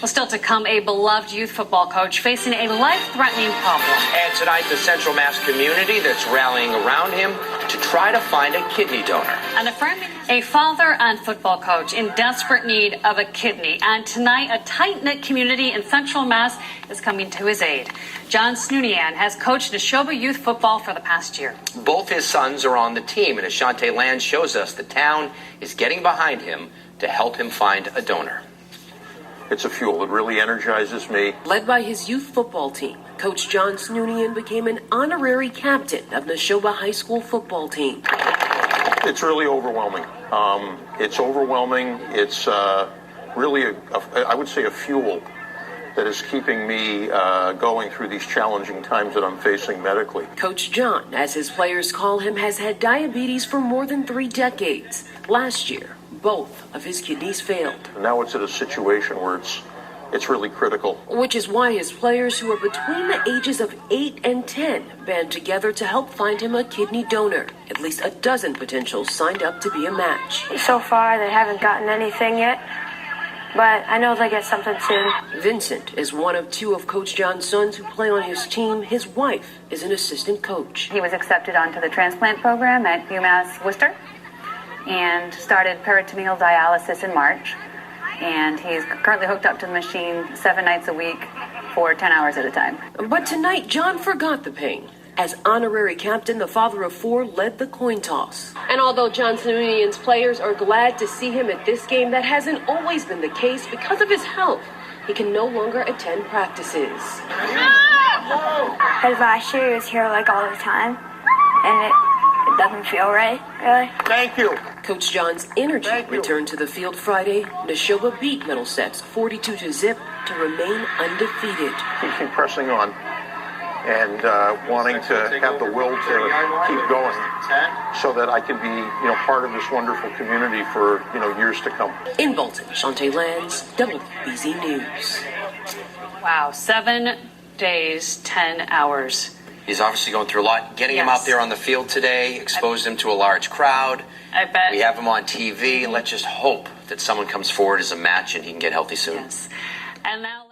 Well, still to come, a beloved youth football coach facing a life-threatening problem. And tonight, the Central Mass community that's rallying around him to try to find a kidney donor. And a father and football coach in desperate need of a kidney. And tonight, a tight-knit community in Central Mass is coming to his aid. John Snoonian has coached Neshoba youth football for the past year. Both his sons are on the team, and as Shantae Land shows us, the town is getting behind him to help him find a donor. It's a fuel. It really energizes me. Led by his youth football team, Coach John Snoonian became an honorary captain of Neshoba High School football team. It's really overwhelming. It's overwhelming. It's really, I would say, a fuel that is keeping me going through these challenging times that I'm facing medically. Coach John, as his players call him, has had diabetes for more than 3 decades. Last year, both of his kidneys failed. And now it's at a situation where it's really critical. Which is why his players, who are between the ages of 8 and 10, band together to help find him a kidney donor. At least a dozen potentials signed up to be a match. So far, they haven't gotten anything yet, but I know they'll get something soon. Vincent is one of 2 of Coach John's sons who play on his team. His wife is an assistant coach. He was accepted onto the transplant program at UMass Worcester and started peritoneal dialysis in March. And he's currently hooked up to the machine 7 nights a week for 10 hours at a time. But tonight, John forgot the pain. As honorary captain, the father of 4 led the coin toss. And although John Snoonian's players are glad to see him at this game, that hasn't always been the case. Because of his health, he can no longer attend practices. Because last year he was here like all the time, and it doesn't feel right, really. Thank you. Coach John's energy returned to the field Friday. Neshoba beat Middlesex 42-0 to remain undefeated. Keeps me pressing on and wanting to have the will to keep going so that I can be, part of this wonderful community for, years to come. In Bolton, Shantae Lands, WBZ News. Wow, 7 days, 10 hours. He's obviously going through a lot. Getting him out there on the field today exposed him to a large crowd. I bet. We have him on TV. Let's just hope that someone comes forward as a match and he can get healthy soon. Yes. And now